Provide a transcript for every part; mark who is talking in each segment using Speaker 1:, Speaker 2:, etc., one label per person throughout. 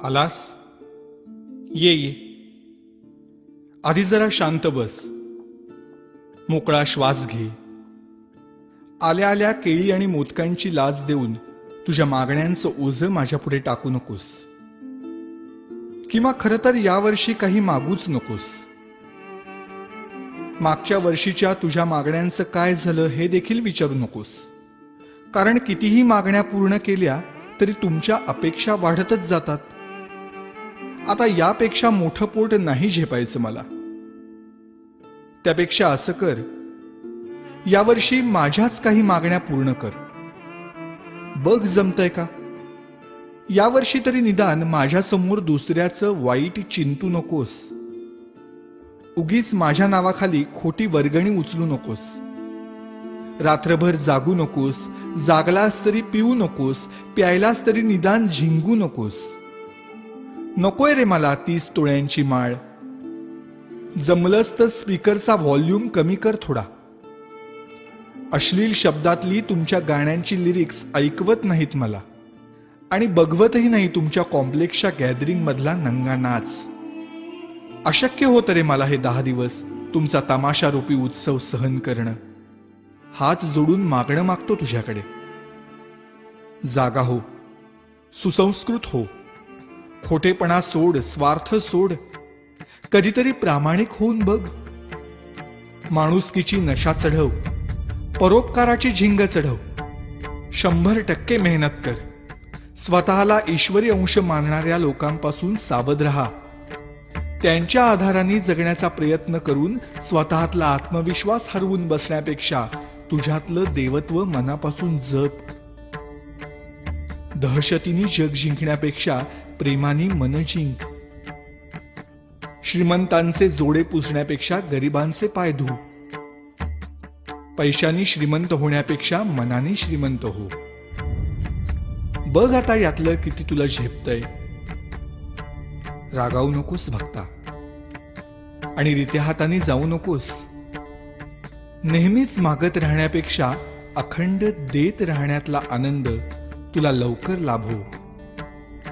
Speaker 1: आलास? ये ये. आधी जरा शांत बस. मोकळा श्वास घे. आल्या आल्या केळी आणि मोदकांची लाच देऊन तुझ्या मागण्यांचं ओझं माझ्यापुढे टाकू नकोस. किंवा खरं तर यावर्षी काही मागूच नकोस. मागच्या वर्षीच्या तुझ्या मागण्यांचं काय झालं हे देखील विचारू नकोस. कारण कितीही मागण्या पूर्ण केल्या तरी तुमच्या अपेक्षा वाढतच जातात. आता यापेक्षा मोठं पोट नाही झेपायचं मला. त्यापेक्षा असं कर, यावर्षी माझ्याच काही मागण्या पूर्ण कर. बघ जमतंय का? यावर्षी तरी निदान माझ्यासमोर दुसऱ्याचं वाईट चिंतू नकोस. उगीच माझ्या नावाखाली खोटी वर्गणी उचलू नकोस. रात्रभर जागू नकोस. जागलास तरी पिऊ नकोस. प्यायलास तरी निदान झिंगू नकोस. नकोय रे मला 30 तोळ्यांची माळ. जमलंच तर स्पीकरचा व्हॉल्यूम कमी कर थोडा. अश्लील शब्दातली तुमच्या गाण्यांची लिरिक्स ऐकवत नाहीत मला. आणि बघवतही नाही तुमच्या कॉम्प्लेक्सच्या गॅदरिंग मधला नंगा नाच. अशक्य होतं रे मला हे 10 दिवस तुमचा तमाशारूपी उत्सव सहन करणं. हात जोडून मागणं मागतो तुझ्याकडे. जागा हो. सुसंस्कृत हो. खोटेपणा सोड. स्वार्थ सोड. कधीतरी प्रामाणिक होऊन बघ. माणुसकीची नशा चढव. परोपकाराची झिंग चढव. 100% मेहनत कर. स्वतःला ईश्वरी अंश मानणाऱ्या लोकांपासून सावध राहा. त्यांच्या आधाराने जगण्याचा प्रयत्न करून स्वतःतला आत्मविश्वास हरवून बसण्यापेक्षा तुझ्यातलं देवत्व मनापासून जप. दहशतीने जग जिंकण्यापेक्षा प्रेमाने मन जिंक. श्रीमंतांचे जोडे पुसण्यापेक्षा गरिबांचे पाय धु. पैशाने श्रीमंत होण्यापेक्षा मनाने श्रीमंत हो. बघ आता यातलं किती तुला झेपतंय. रागावू नकोस भक्ता. आणि रित्या हाताने जाऊ नकोस. नेहमीच मागत राहण्यापेक्षा अखंड देत राहण्यातला आनंद तुला लवकर लाभो.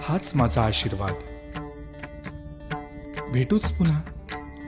Speaker 1: हाच माझा आशीर्वाद. भेटूच पुन्हा.